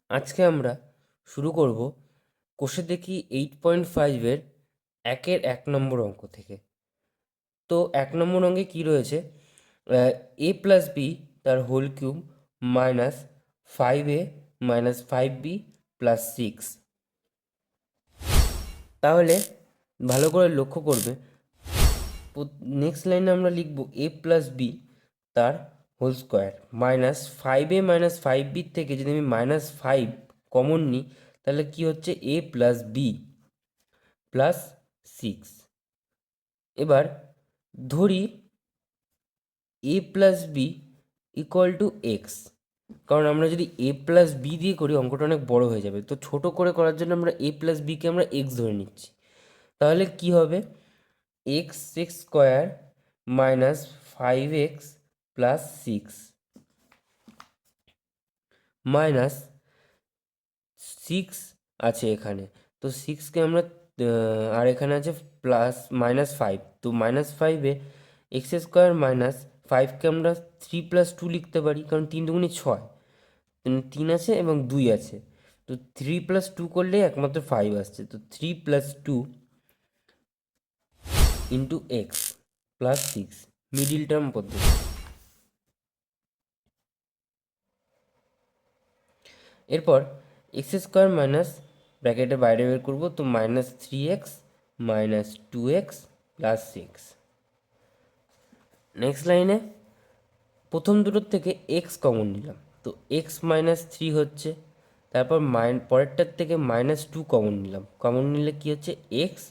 আজকে আমরা শুরু করব কোষে দেখি 8.5-এর 1 নম্বর অঙ্ক থেকে। তো 1 নম্বর অঙ্কে কি রয়েছে? a প্লাস বি তার whole cube minus 5a minus 5b plus 6। তাহলে ভালো করে লক্ষ্য করবে, নেক্সট লাইনে আমরা লিখব a প্লাস বি তার whole square minus 5a minus 5b থেকে যদি আমি -5 কমন নিই তাহলে কি হচ্ছে a প্লাস বি প্লাস 6। এবার ধরি a plus b equal to x, কারণ আমরা যদি a প্লাস বি দিয়ে করি অঙ্কটা অনেক বড় হয়ে যাবে, তো ছোট করে করার জন্য আমরা a প্লাস বিকে আমরা এক্স ধরে নিচ্ছি। তাহলে কি হবে? X square minus 5x plus 6 minus 6 আছে এখানে, তো 6কে আমরা আর এখানে আছে প্লাস -5, তো -5-এ এক্স স্কোয়ার মাইনাস 5কে আমরা 3 প্লাস 2 লিখতে পারি, কারণ 3 দুগুণে 6, 3 আছে এবং 2 আছে, তো 3 প্লাস 2 করলে একমাত্র 5 আসছে, তো 3 plus 2 into x plus 6 middle term পদ্ধতি। এরপর এক্স স্কোয়ার মাইনাস ব্র্যাকেটের বাইরে বের করবো, তো -3x minus 2x plus 6। Next লাইনে প্রথম দুটোর থেকে এক্স কমন নিলাম, তো এক্স মাইনাস 3 হচ্ছে, তারপর পরেরটার থেকে -2 কমন নিলাম, কমন নিলে কি হচ্ছে এক্স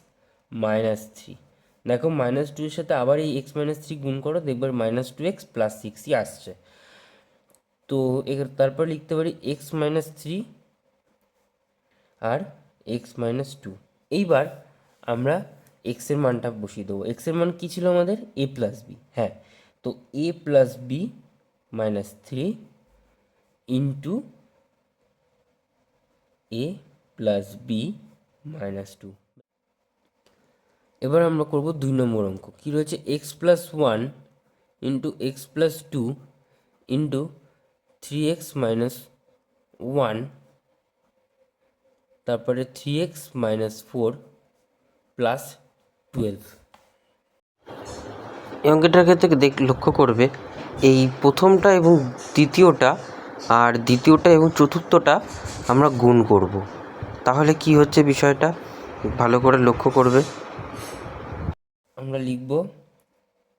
মাইনাস 3। দেখো -2 এর সাথে আবার এই এক্স মাইনাস 3 গুণ করো, দেখবার -2x প্লাস 6ই আসছে। তো তারপর লিখতে পারি এক্স মাইনাস 3 আর এক্স মাইনাস 2। এইবার আমরা এক্সের মানটা বসিয়ে দেবো। এক্সের মান কী ছিল আমাদের? এ প্লাস বি। হ্যাঁ, তো এ প্লাস বি মাইনাস 3 ইন্টু এ প্লাস বি মাইনাস 2। এবার আমরা করব 2 নম্বর অঙ্ক। কী রয়েছে? X plus 1 into x plus 2 into 3x minus 1, তারপরে 3x মাইনাস 4 প্লাস 12। এই অঙ্কটার ক্ষেত্রে লক্ষ্য করবে এই প্রথমটা এবং দ্বিতীয়টা আর দ্বিতীয়টা এবং চতুর্থটা আমরা গুণ করব। তাহলে কি হচ্ছে বিষয়টা ভালো করে লক্ষ্য করবে। আমরা লিখব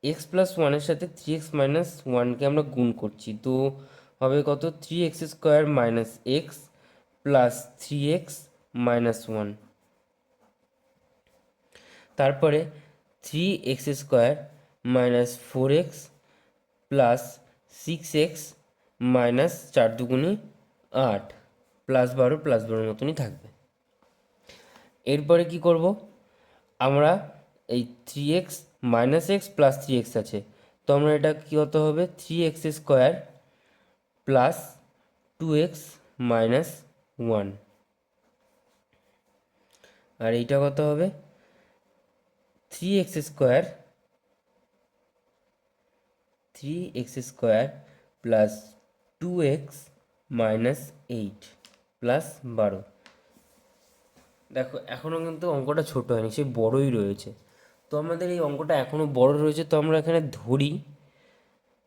এক্স প্লাস ওয়ানের সাথে 3x মাইনাস 1কে আমরা গুণ করছি, তো হবে কত? 3x square minus x plus 3x minus 1, তারপরে 3x square minus 4x plus 6x minus 4 দুগুণে 8 প্লাস 12 মতনই থাকবে। এরপরে কি করব? আমরা এই 3x minus x plus 3x আছে, তো আমরা এটা কী হতে হবে? 3x square plus 2x minus 1, আর এইটা কত হবে? 3x square plus 2x minus 8 plus 12। দেখো এখনও কিন্তু অঙ্কটা ছোট হয়নি, সে বড়ই রয়েছে, তো আমাদের এই অঙ্কটা এখনও বড় রয়েছে, তো আমরা এখানে ধরি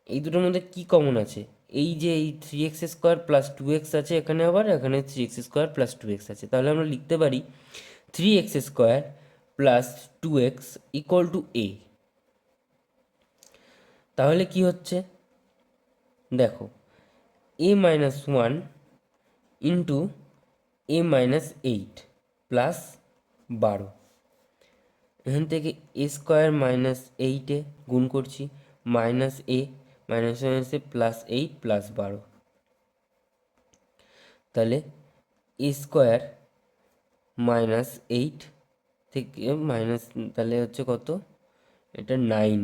এই দুটোর মধ্যে কী কমন আছে? এই যে এই 3x স্কোয়ার প্লাস 2x আছে এখানে, আবার এখানে 3x স্কোয়ার প্লাস 2x আছে, তাহলে আমরা লিখতে পারি 3x square plus 2x equal to a। তাহলে কি হচ্ছে দেখো, a minus 1 into a minus 8 plus 12, এখান থেকে এ স্কোয়ার মাইনাস 8-এ গুণ করছি, মাইনাস এ মাইনাস মাইনাসে প্লাস 8 প্লাস 12, তাহলে এ স্কোয়ার মাইনাস 8 থেকে মাইনাস, তাহলে হচ্ছে কত? এটা 9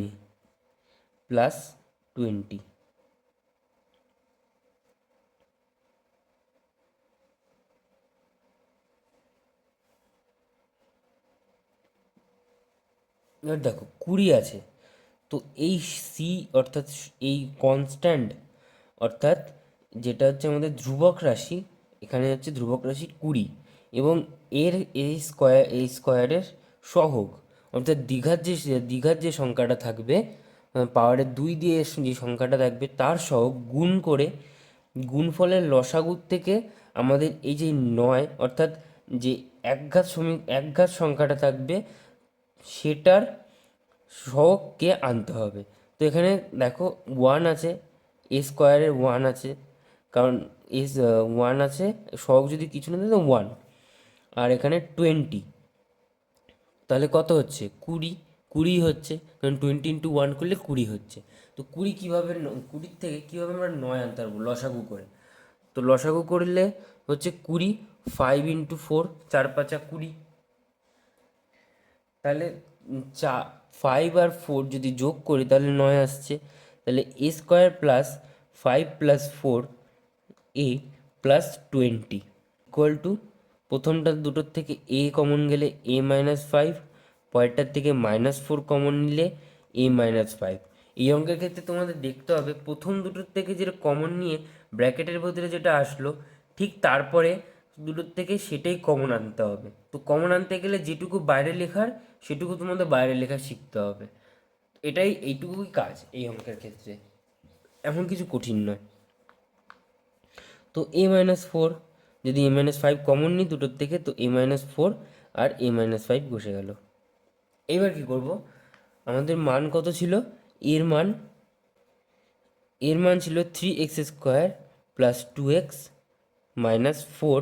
প্লাস 20। এবার দেখো 20 আছে, তো এই সি অর্থাৎ এই কনস্ট্যান্ট অর্থাৎ যেটা হচ্ছে আমাদের ধ্রুবক রাশি, এখানে হচ্ছে ধ্রুবক রাশি 20 এবং এর এই স্কোয়ারের সহগ অর্থাৎ দীঘার যে সংখ্যাটা থাকবে পাওয়ারের 2 দিয়ে যে সংখ্যাটা থাকবে তার সহগ গুণ করে গুণফলের লসাগুর থেকে আমাদের এই যে 9 অর্থাৎ যে একঘাত সংখ্যাটা থাকবে সেটার সহগকে আনতে হবে। তো এখানে দেখো 1 আছে, এ স্কোয়ারের 1 আছে, কারণ এস 1 আছে, সহগ যদি কিছু না থাকে তো 1, আর এখানে 20, তাহলে কত হচ্ছে 20 হচ্ছে, কারণ 20 × 1 করলে 20 হচ্ছে। তো 20 কীভাবে 20 থেকে কীভাবে আমরা 9 আনতে পারবো লসাগু করে? তো লসাগু করলে হচ্ছে 20, 5 × 4, 4×5 = 20। তাহলে 5 আর 4 যদি যোগ করি তাহলে 9 আসছে। তাহলে a square plus 5 + 4 a plus 20 equal to, প্রথমটা দুটোর থেকে এ কমন গেলে a-5, পরেরটার থেকে -4 কমন নিলে a-5। এই অঙ্কের ক্ষেত্রে তোমাদের দেখতে হবে প্রথম দুটোর থেকে যেটা কমন নিয়ে ব্র্যাকেটের ভিতরে যেটা আসলো ঠিক তারপরে দুটোর থেকে সেটাই কমন আনতে হবে। তো কমন আনতে গেলে যেটুকু বাইরে লেখার সেটুকু তোমাদের বাইরে লেখা শিখতে হবে। এইটুকুই কাজ এই অঙ্কের ক্ষেত্রে, এমন কিছু কঠিন নয়। তো a-4, যদি a-5 কমন নিই দুটোর থেকে তো a-4 আর a-5 বসে গেল। এবার কি করব, আমাদের মান কত ছিল? এর মান ছিল 3x² + 2x - 4,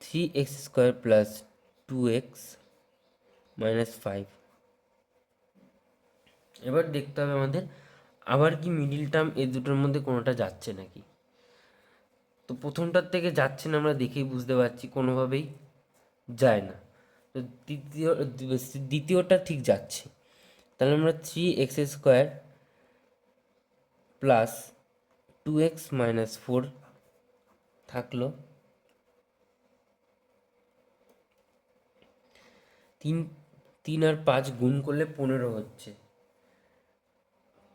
3x² + 2x - 5। এবার দেখতে হবে আমাদের আবার কি মিডিল টার্ম এই দুটোর মধ্যে কোনোটা যাচ্ছে নাকি। তো প্রথমটার থেকে যাচ্ছে না, আমরা দেখেই বুঝতে পারছি কোনোভাবেই যায় না। তো দ্বিতীয়টা ঠিক যাচ্ছে। তাহলে আমরা 3x² + 2x - 4 থাকলো, 3 আর 5 গুণ করলে 15 হচ্ছে।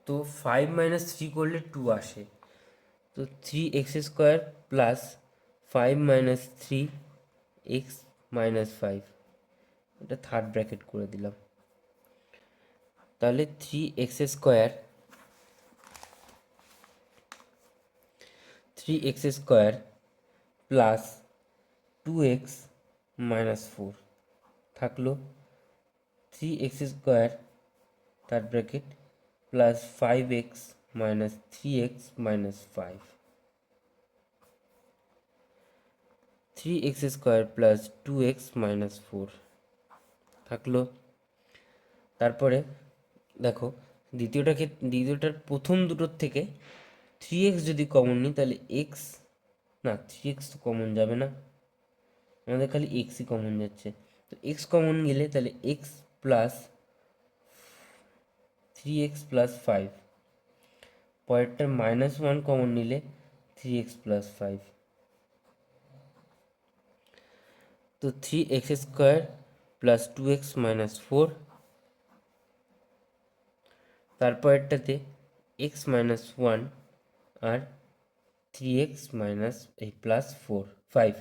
তো 5 - 3 করলে 2 আসে। তো 3x² + 5 - 3x - 5, এটা থার্ড ব্র্যাকেট করে দিলাম। তাহলে 3x² + 2x - 4 থাকলো, 3x² third bracket + 5x - 3x - 5, 3x² + 2x - 4 থাকলো। তারপরে দেখো দ্বিতীয়টার প্রথম দুটোর থেকে 3x যদি কমন নিই তাহলে না 3x তো কমন যাবে না, আমাদের খালি এক্সই কমন যাচ্ছে। তো এক্স কমন গেলে তাহলে এক্স প্লাস 3x + 5, পরেরটার -1 কমন নিলে 3x + 5। তো 3x² + 2x - 4, তারপরেরটাতে x - 1 আর 3x + 5।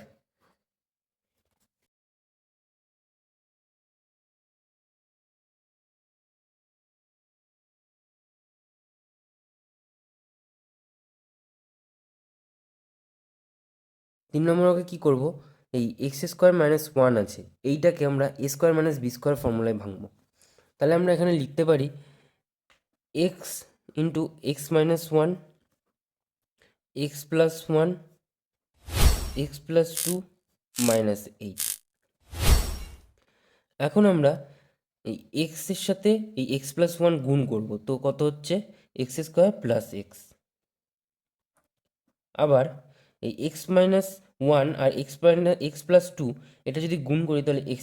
3 নম্বর অঙ্কে কী করবো, এই x² - 1 আছে, এইটাকে আমরা a² - b² ফর্মুলায় ভাঙবো। তাহলে আমরা এখানে লিখতে পারি x × x - 1, x + 1, x + 2 -8। এখন আমরা এই এক্সের সাথে এই x + 1 গুণ করব, তো কত হচ্ছে x² + x। আবার এই x - 1 আর x + 2 এটা যদি গুণ করি তাহলে x²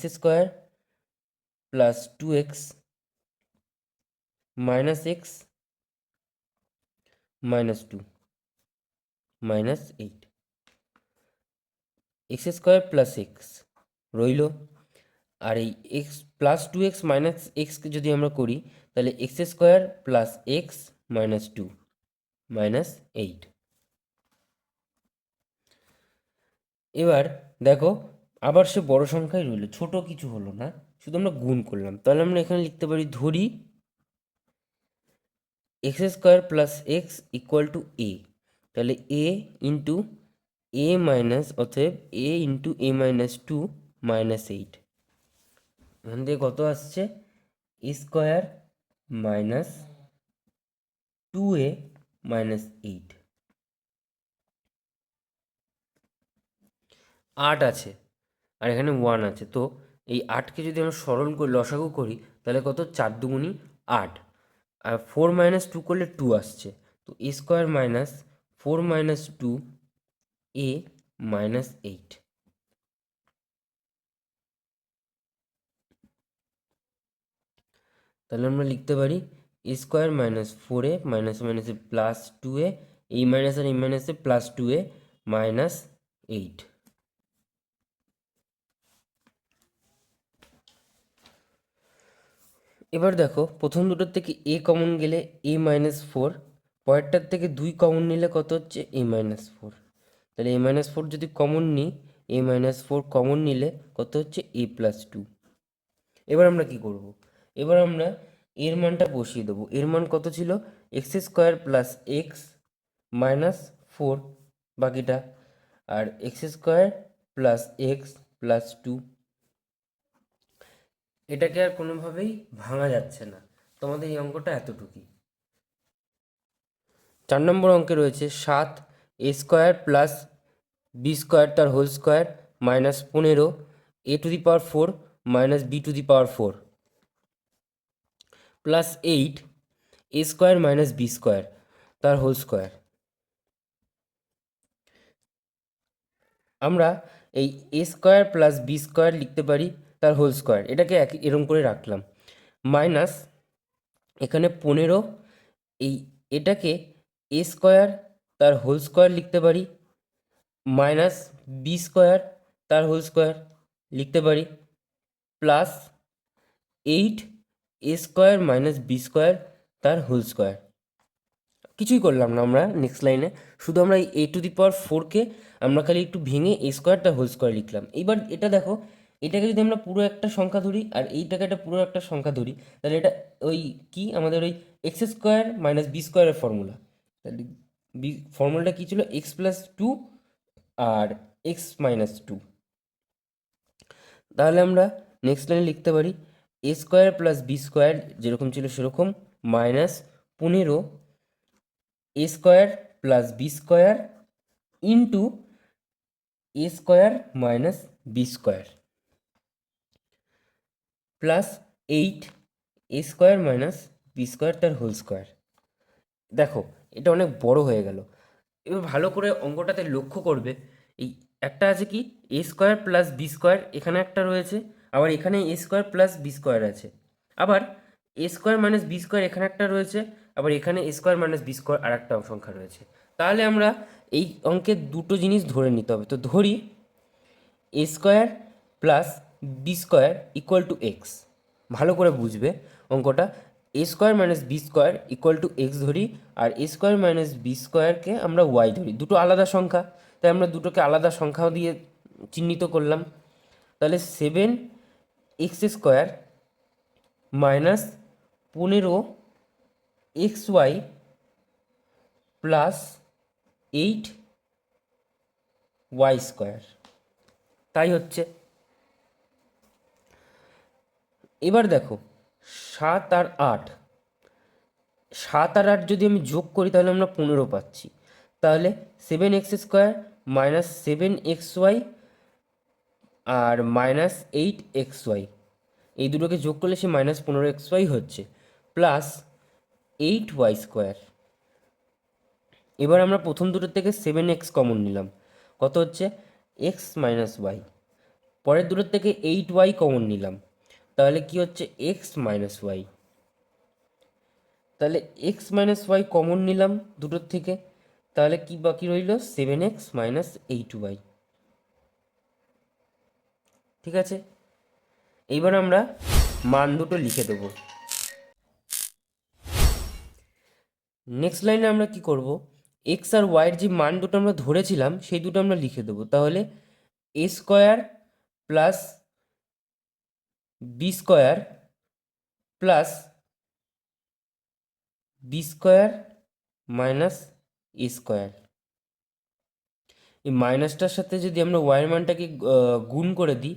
+ 2x - x - 2 -8, x² + x রইল। আর এই x + 2x - x কে যদি আমরা করি তাহলে x² + x - 2 -8। এবার দেখো আবার সে বড় সংখ্যাই রইল, ছোট কিছু হলো না, শুধু আমরা গুণ করলাম। তাহলে আমরা এখানে লিখতে পারি, ধরি x square plus x equal to a. তাহলে এ ইন্টু এ মাইনাস, অতএব a into a minus two minus eight. এখান থেকে কত আসছে, a square minus two a minus eight. 8 আছে আর এখানে 1 আছে, তো এই 8কে যদি আমরা সরল করে লসাগু করি তাহলে কত, 4 দুগুণি 8, আর 4 মাইনাস 2 করলে 2 আসছে। তো এ স্কোয়ার মাইনাস 4 মাইনাস 2 এ মাইনাস 8। তাহলে আমরা লিখতে পারি a square minus 4 A minus মাইনাসে প্লাস 2 এ, এই মাইনাস আর এই মাইনাসে প্লাস 2 এ মাইনাস 8। এবার দেখো প্রথম দুটোর থেকে এ কমন গেলে এ মাইনাস 4, পরেরটার থেকে 2 কমন নিলে কত হচ্ছে, এ মাইনাস 4। তাহলে এ মাইনাস 4 যদি কমন নিই, এ মাইনাস 4 কমন নিলে কত হচ্ছে, এ প্লাস 2। এবার আমরা কি করব, এবার আমরা এর মানটা বসিয়ে দেবো। এর মান কত ছিল, x square plus x minus 4 বাকিটা, আর x square plus x plus 2। এটাকে আর কোনোভাবেই ভাঙা যাচ্ছে না, তোমাদের এই অঙ্কটা এতটুকুই। 4 নম্বর অঙ্কে রয়েছে 7 a square plus b square তার whole square minus 15 a to the power 4 minus b to the power 4 plus 8 a square minus b square তার হোল স্কোয়ার। আমরা এই a square plus b square লিখতে পারি তার হোল স্কোয়ার, এটাকে এরম করে রাখলাম, মাইনাস এখানে 15, এই এটাকে এ স্কোয়ার তার হোল স্কোয়ার লিখতে পারি, মাইনাস বি স্কোয়ার তার হোল স্কোয়ার লিখতে পারি, plus 8 a square minus b square তার হোল স্কোয়ার। কিছুই করলাম না আমরা নেক্সট লাইনে, শুধু আমরা এই এ টু দি পাওয়ার 4কে আমরা খালি একটু ভেঙে এ স্কোয়ার তার হোল স্কোয়ার লিখলাম। এবার এটা দেখো, এটাকে যদি আমরা পুরো একটা সংখ্যা ধরি আর এইটাকে একটা পুরো একটা সংখ্যা ধরি, তাহলে এটা ওই কি আমাদের ওই এক্স স্কোয়ার মাইনাস বি স্কোয়ারের ফর্মুলা। তাহলে বি ফর্মুলাটা কী ছিল, এক্স প্লাস 2 আর এক্স মাইনাস 2। তাহলে আমরা নেক্সট লাইনে লিখতে পারি a square plus b square যেরকম ছিল সেরকম, minus 15 a square plus b square into a square minus b square plus 8 a square minus b square তার হোল স্কোয়ার। দেখো এটা অনেক বড় হয়ে গেল। এবার ভালো করে অঙ্কটাতে লক্ষ্য করবে, এই একটা আছে কি a square plus b square, এখানে একটা রয়েছে, আবার এখানে এ স্কোয়ার প্লাস বি স্কোয়ার আছে, আবার এ স্কোয়ার মাইনাস বি স্কোয়ার এখানে একটা রয়েছে, আবার এখানে এ স্কোয়ার মাইনাস বি স্কোয়ার আর একটা সংখ্যা রয়েছে। তাহলে আমরা এই অঙ্কের দুটো জিনিস ধরে নিতে হবে। তো ধরি a square plus b square equal to x. ভালো করে বুঝবে অঙ্কটা, a square minus b square equal to x ধরি, আর এ স্কোয়ার মাইনাস বি স্কোয়ারকে আমরা ওয়াই ধরি, দুটো আলাদা সংখ্যা, তাই আমরা দুটোকে আলাদা সংখ্যাও দিয়ে চিহ্নিত করলাম। তাহলে 7 x square minus 15 x y plus 8 y square, তাই হচ্ছে। এবার দেখো 7 আর 8, 7 আর 8 যদি আমি যোগ করি তাহলে আমরা 15 পাচ্ছি। তাহলে 7x স্কোয়ার মাইনাস 7xy আর মাইনাস 8xy, এই দুটোকে যোগ করলে সে মাইনাস 15xy হচ্ছে, প্লাস 8y স্কোয়ার। এবার আমরা প্রথম দুটোর থেকে 7x কমন নিলাম, কত হচ্ছে x মাইনাস ওয়াই। পরের দুটোর থেকে 8y কমন নিলাম, তাহলে কি হচ্ছে x মাইনাস ওয়াই। তাহলে এক্স মাইনাস ওয়াই কমন নিলাম দুটোর থেকে, তাহলে কি বাকি রইল 7x মাইনাস 8y। ঠিক আছে, এইবার আমরা মান দুটো লিখে দেবো। নেক্সট লাইনে আমরা কি করব, এক্স আর ওয়াইয়ের যে মান দুটো আমরা ধরেছিলাম সেই দুটো আমরা লিখে দেবো। তাহলে a square plus b square plus b square minus a square. এই মাইনাসটার সাথে যদি আমরা ওয়াইয়ের মানটাকে গুণ করে দিই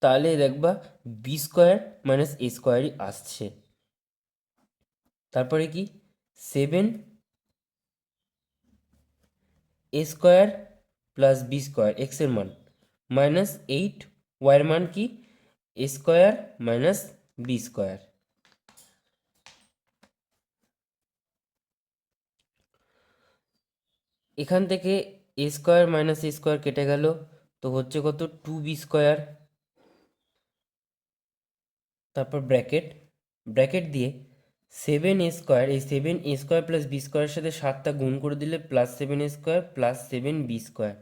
তাহলে দেখবা বি স্কোয়ার মাইনাস এ স্কোয়ারই আসছে। তারপরে কি 7 a square plus b square এক্সের মান মাইনাস 8 ওয়াইয়ের মান কি a square minus b square. এখান থেকে এ স্কোয়ার মাইনাস এ স্কোয়ার কেটে গেল, তো হচ্ছে কত 2b স্কোয়ার। তারপর ব্র্যাকেট, ব্র্যাকেট দিয়ে 7a স্কোয়ার, এই 7a স্কোয়ার প্লাস বি স্কোয়ারের সাথে 7টা গুণ করে দিলে plus 7a square plus 7b square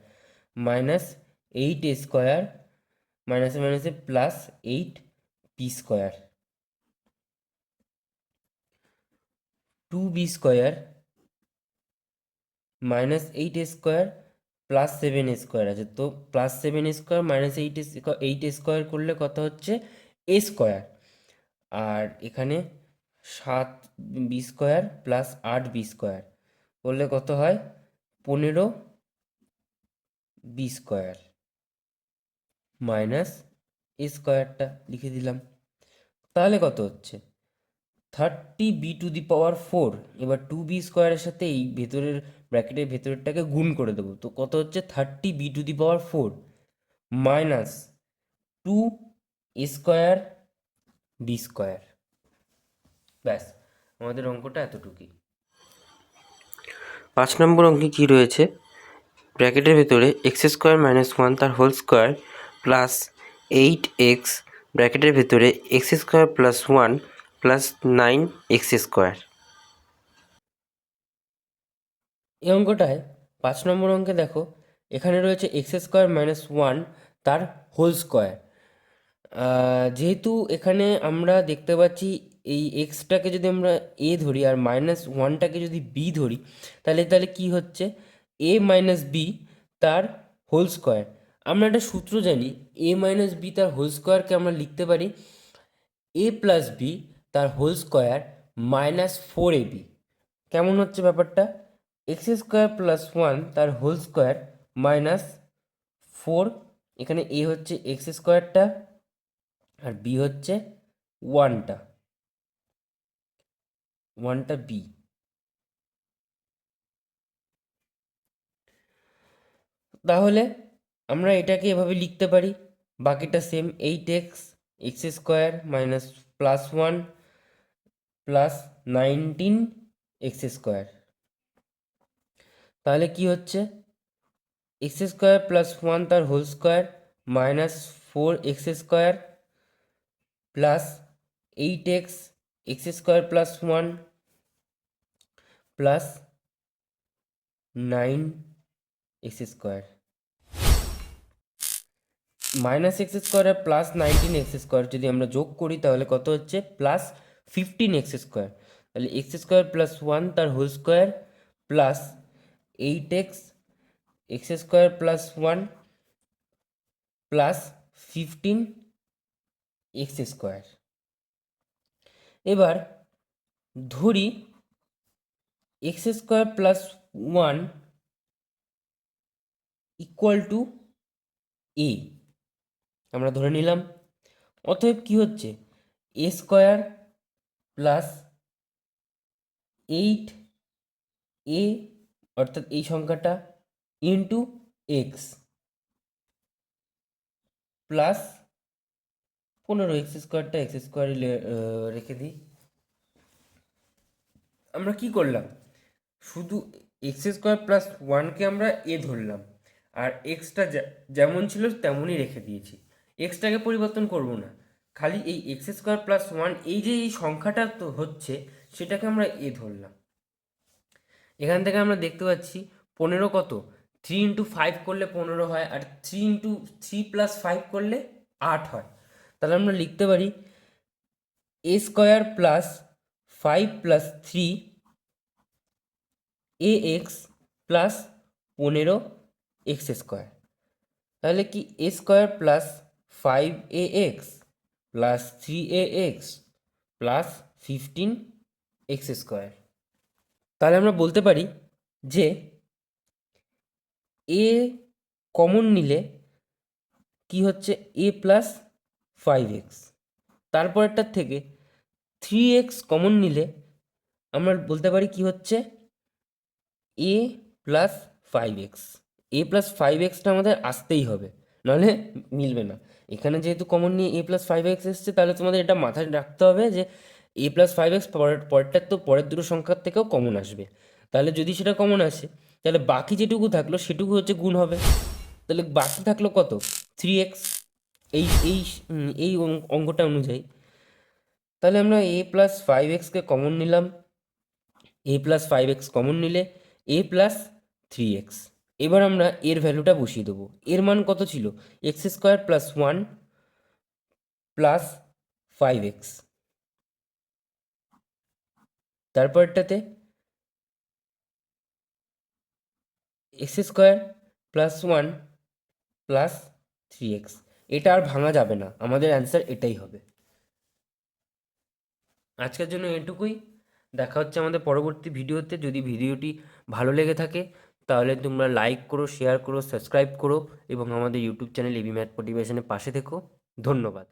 minus 8a square, মাইনাসে মাইনাসে plus 8b square. 2b square minus 8a square plus 7a square আছে, তো plus 7a square minus 8a square করলে কত হচ্ছে এ স্কোয়ার। আর এখানে 7b square plus 8b square করলে কত হয় 15b স্কোয়ার মাইনাস এ স্কোয়ারটা লিখে দিলাম। তাহলে কত হচ্ছে 30b⁴। এবার 2b স্কোয়ারের সাথে এই ভেতরের ব্র্যাকেটের ভেতরেরটাকে গুণ করে দেবো, তো কত হচ্ছে 30b⁴ minus 2a square B square. ব্যাস, আমাদের অঙ্কটা এতটুকুই। 5 নম্বর অঙ্কে কী রয়েছে, ব্র্যাকেটের ভেতরে এক্স স্কোয়ার মাইনাস 1 তার হোল স্কোয়ার প্লাস 8x ব্র্যাকেটের ভেতরে x square plus 1 plus 9x square. এই অঙ্কটায় 5 নম্বর অঙ্কে দেখো এখানে রয়েছে এক্স স্কোয়ার মাইনাস 1 তার হোল স্কোয়ার। যেহেতু এখানে আমরা দেখতে পাচ্ছি এই এক্সটাকে যদি আমরা এ ধরি আর মাইনাস ওয়ানটাকে যদি বি ধরি তাহলে কি হচ্ছে এ মাইনাস বি তার হোল স্কোয়ার। আমরা একটা সূত্র জানি এ মাইনাস বি তার হোল স্কোয়ারকে আমরা লিখতে পারি এ প্লাস বি তার হোল স্কোয়ার মাইনাস 4ab। কেমন হচ্ছে ব্যাপারটা, এক্স স্কোয়ার প্লাস 1 তার হোল স্কোয়ার মাইনাস 4, এখানে এ হচ্ছে এক্স স্কোয়ারটা আর বি হচ্ছে ওয়ানটা বি। তাহলে আমরা এটাকে এভাবে লিখতে পারি, বাকিটা same 8x x square minus plus 1 plus 19x square. তাহলে কি হচ্ছে এক্স স্কোয়ার প্লাস 1 তার whole square minus 4x square plus 8x x square plus 1 plus 9x square minus x square আর প্লাস 19x স্কোয়ার যদি আমরা যোগ করি তাহলে কত হচ্ছে প্লাস 15x স্কোয়ার। তাহলে এক্স স্কোয়ার প্লাস 1 তার whole square plus 8x x square plus 1 plus 15x square. এবার ধরি x square plus 1 equal to a, আমরা ধরে নিলাম। অতএব কি হচ্ছে এ স্কোয়ার প্লাস 8a অর্থাৎ এই সংখ্যাটা ইন্টু এক্স প্লাস 15x স্কোয়ারটা এক্স স্কোয়ারে রেখে দিই। আমরা কি করলাম শুধু এক্স স্কোয়ার প্লাস 1কে আমরা এ ধরলাম আর এক্সটা যেমন ছিল তেমনই রেখে দিয়েছি, এক্সটাকে পরিবর্তন করব না, খালি এই এক্স স্কোয়ার প্লাস 1 এই যে এই সংখ্যাটা তো হচ্ছে সেটাকে আমরা এ ধরলাম। এখান থেকে আমরা দেখতে পাচ্ছি 15 কত 3 ইন্টু 5 করলে 15 হয় আর 3 ইন্টু 3 প্লাস 5 করলে 8 হয়। তাহলে আমরা লিখতে পারি a square plus 5 plus 3 a x plus 15x square. তাহলে কি a square plus 5ax plus 3ax plus 15x square. তাহলে আমরা বলতে পারি যে এ কমন নিলে কি হচ্ছে এ প্লাস 5x, তারপরেরটার থেকে 3x কমন নিলে আমরা বলতে পারি কি হচ্ছে এ প্লাস 5x। এ প্লাস 5xটা আমাদের আসতেই হবে, নাহলে মিলবে না। এখানে যেহেতু কমন নিয়ে এ প্লাস 5x এসছে, তাহলে তোমাদের এটা মাথায় রাখতে হবে যে এ প্লাস 5x পরেরটার তো পরের দুটো সংখ্যার থেকেও কমন আসবে। তাহলে যদি সেটা কমন আসে, তাহলে বাকি যেটুকু থাকলো সেটুকু হচ্ছে গুণ হবে। তাহলে বাকি থাকলো কত? 3x। এই এই এই অঙ্কটা অনুযায়ী তাহলে আমরা এ প্লাস 5xকে কমন নিলাম, এ প্লাস 5x কমন নিলে এ প্লাস 3x। এবার আমরা এর ভ্যালুটা বসিয়ে দেবো। এর মান কত ছিল? X square plus 1 plus 5x। তারপরটাতে x square plus 1 plus 3x। এটা আর ভাঙা যাবে না, আমাদের অ্যান্সার এটাই হবে। আজকের জন্য এটুকুই। দেখা হচ্ছে আমাদের পরবর্তী ভিডিওতে। যদি ভিডিওটি ভালো লেগে থাকে তাহলে তোমরা লাইক করো, শেয়ার করো, সাবস্ক্রাইব করো এবং আমাদের ইউটিউব চ্যানেল এবি ম্যাথ মোটিভেশনের পাশে থেকো। ধন্যবাদ।